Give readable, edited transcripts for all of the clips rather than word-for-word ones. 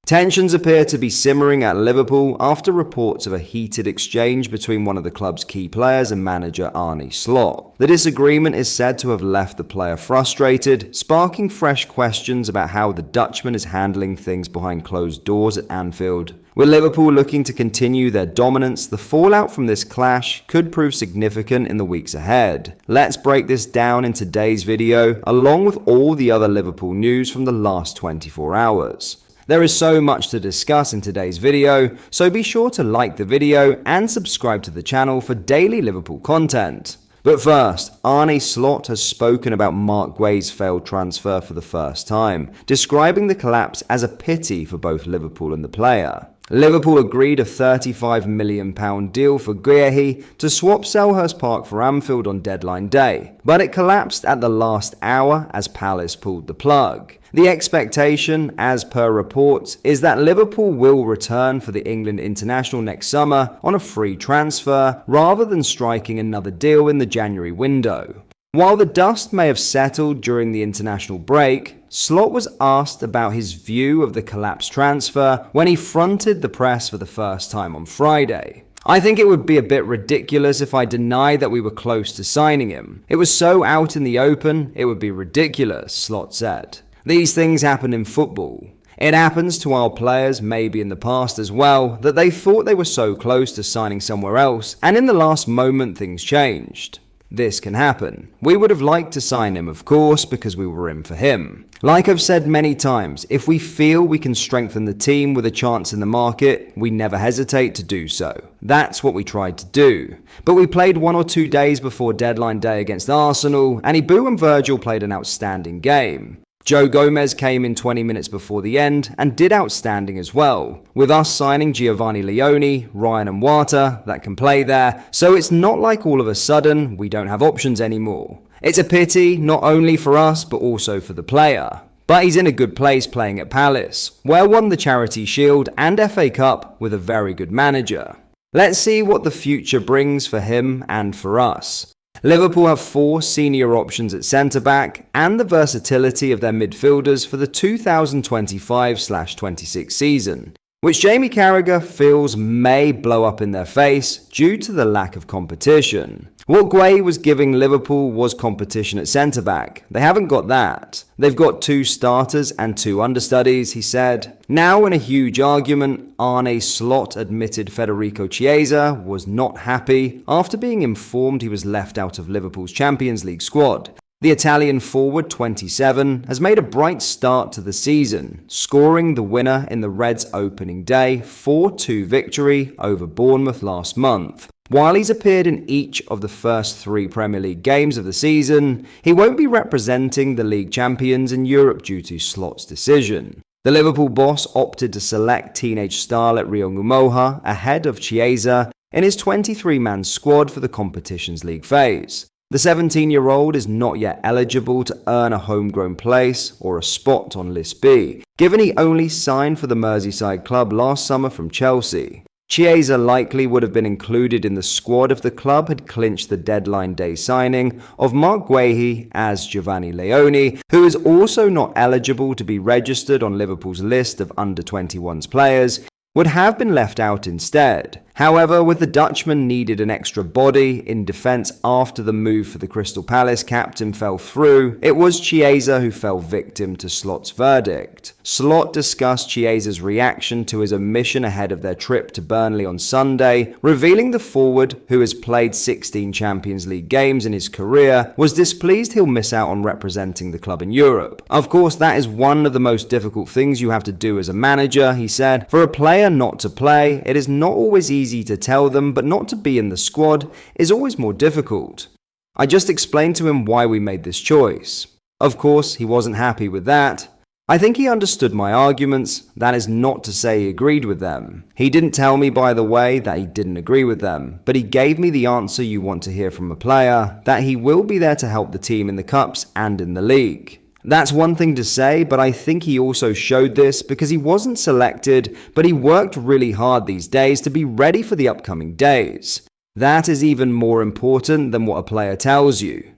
Tensions appear to be simmering at Liverpool after reports of a heated exchange between one of the club's key players and manager Arne. The disagreement is said to have left the player frustrated, sparking fresh questions about how the Dutchman is handling things behind closed doors at Anfield. With Liverpool looking to continue their dominance, the fallout from this clash could prove significant in the weeks ahead. Let's break this down in today's video, along with all the other Liverpool news from the last 24 hours. There is so much to discuss in today's video, so be sure to like the video and subscribe to the channel for daily Liverpool content. But first, Arne Slot has spoken about Marc Guehi's failed transfer for the first time, describing the collapse as a pity for both Liverpool and the player. Liverpool agreed a £35 million deal for Guehi to swap Selhurst Park for Anfield on deadline day, but it collapsed at the last hour as Palace pulled the plug. The expectation, as per reports, is that Liverpool will return for the England international next summer on a free transfer rather than striking another deal in the January window. While the dust may have settled during the international break, Slot was asked about his view of the collapsed transfer when he fronted the press for the first time on Friday. "I think it would be a bit ridiculous if I denied that we were close to signing him. It was so out in the open, it would be ridiculous," Slot said. "These things happen in football. It happens to our players, maybe in the past as well, that they thought they were so close to signing somewhere else, and in the last moment things changed. This can happen. We would have liked to sign him, of course, because we were in for him. Like I've said many times, if we feel we can strengthen the team with a chance in the market, we never hesitate to do so. That's what we tried to do. But we played 1 or 2 days before deadline day against Arsenal, and Ibu and Virgil played an outstanding game. Joe Gomez came in 20 minutes before the end and did outstanding as well, with us signing Giovanni Leone, Ryan and Wata that can play there, so it's not like all of a sudden we don't have options anymore. It's a pity, not only for us but also for the player. But he's in a good place playing at Palace, where won the Charity Shield and FA Cup with a very good manager. Let's see what the future brings for him and for us. Liverpool have 4 senior options at centre-back and the versatility of their midfielders for the 2025/26 season, which Jamie Carragher feels may blow up in their face due to the lack of competition. What Guehi was giving Liverpool was competition at centre-back. They haven't got that. They've got 2 starters and 2 understudies, he said. Now in a huge argument, Arne Slot admitted Federico Chiesa was not happy after being informed he was left out of Liverpool's Champions League squad. The Italian forward, 27, has made a bright start to the season, scoring the winner in the Reds' opening day 4-2 victory over Bournemouth last month. While he's appeared in each of the first 3 Premier League games of the season, he won't be representing the league champions in Europe due to Slot's decision. The Liverpool boss opted to select teenage starlet Rio Ngumoha ahead of Chiesa in his 23-man squad for the competition's league phase. The 17-year-old is not yet eligible to earn a homegrown place or a spot on List B, given he only signed for the Merseyside club last summer from Chelsea. Chiesa likely would have been included in the squad if the club had clinched the deadline day signing of Marc Guehi as Giovanni Leone, who is also not eligible to be registered on Liverpool's list of under-21s players, would have been left out instead. However, with the Dutchman needed an extra body in defence after the move for the Crystal Palace captain fell through, it was Chiesa who fell victim to Slot's verdict. Slot discussed Chiesa's reaction to his omission ahead of their trip to Burnley on Sunday, revealing the forward, who has played 16 Champions League games in his career, was displeased he'll miss out on representing the club in Europe. Of course, that is one of the most difficult things you have to do as a manager, he said. For a player not to play, it is not always easy to tell them, but not to be in the squad is always more difficult. I just explained to him why we made this choice. Of course, he wasn't happy with that. I think he understood my arguments. That is not to say he agreed with them. He didn't tell me, by the way, that he didn't agree with them, but he gave me the answer you want to hear from a player, that he will be there to help the team in the cups and in the league. That's one thing to say, but I think he also showed this because he wasn't selected, but he worked really hard these days to be ready for the upcoming days. That is even more important than what a player tells you.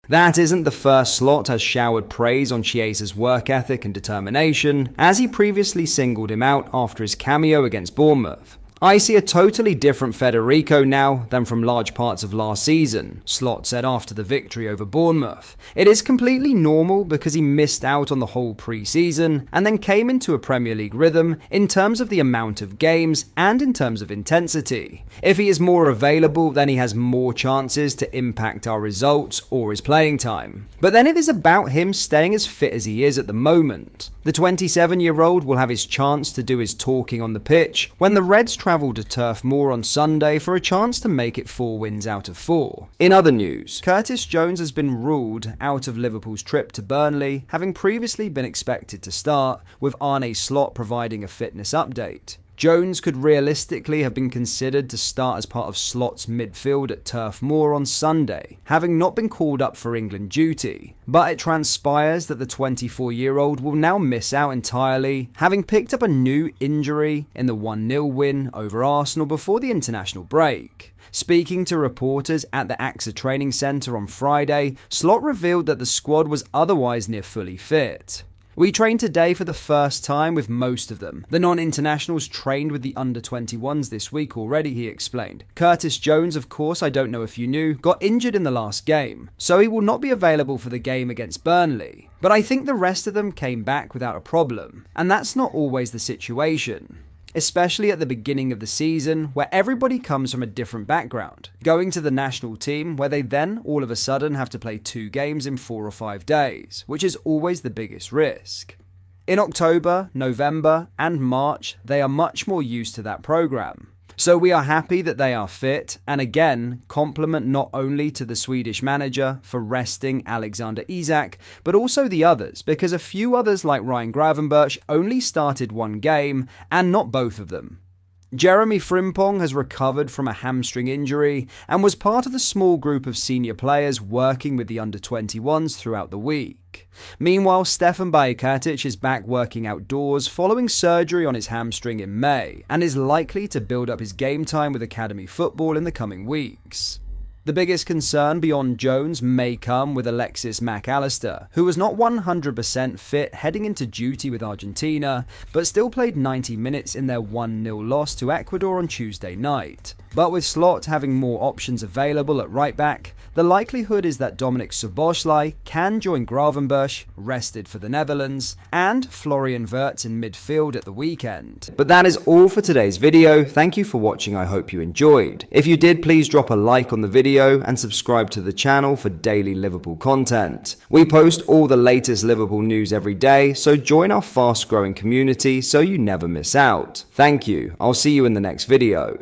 That isn't the first Slot has showered praise on Chiesa's work ethic and determination, as he previously singled him out after his cameo against Bournemouth. "I see a totally different Federico now than from large parts of last season," Slot said after the victory over Bournemouth. "It is completely normal because he missed out on the whole pre-season and then came into a Premier League rhythm in terms of the amount of games and in terms of intensity. If he is more available, then he has more chances to impact our results or his playing time. But then it is about him staying as fit as he is at the moment. The 27-year-old will have his chance to do his talking on the pitch when the Reds travel to Turf Moor on Sunday for a chance to make it 4 wins out of 4. In other news, Curtis Jones has been ruled out of Liverpool's trip to Burnley, having previously been expected to start, with Arne Slot providing a fitness update. Jones could realistically have been considered to start as part of Slot's midfield at Turf Moor on Sunday, having not been called up for England duty. But it transpires that the 24-year-old will now miss out entirely, having picked up a new injury in the 1-0 win over Arsenal before the international break. Speaking to reporters at the AXA training centre on Friday, Slot revealed that the squad was otherwise near fully fit. "We trained today for the first time with most of them. The non-internationals trained with the under-21s this week already," he explained. Curtis Jones, of course, I don't know if you knew, got injured in the last game, so he will not be available for the game against Burnley. But I think the rest of them came back without a problem, and that's not always the situation. Especially at the beginning of the season, where everybody comes from a different background. Going to the national team, where they then all of a sudden have to play 2 games in 4 or 5 days, which is always the biggest risk. In October, November, and March, they are much more used to that program. So we are happy that they are fit, and again, compliment not only to the Swedish manager for resting Alexander Isak, but also the others, because a few others like Ryan Gravenberch only started 1 game, and not both of them. Jeremy Frimpong has recovered from a hamstring injury and was part of the small group of senior players working with the under-21s throughout the week. Meanwhile, Stefan Bajkatic is back working outdoors following surgery on his hamstring in May and is likely to build up his game time with academy football in the coming weeks. The biggest concern beyond Jones may come with Alexis Mac Allister, who was not 100% fit heading into duty with Argentina, but still played 90 minutes in their 1-0 loss to Ecuador on Tuesday night. But with Slot having more options available at right back, the likelihood is that Dominik Szoboszlai can join Gravenberch, rested for the Netherlands, and Florian Wirtz in midfield at the weekend. But that is all for today's video. Thank you for watching. I hope you enjoyed. If you did, please drop a like on the video and subscribe to the channel for daily Liverpool content. We post all the latest Liverpool news every day, so join our fast-growing community so you never miss out. Thank you. I'll see you in the next video.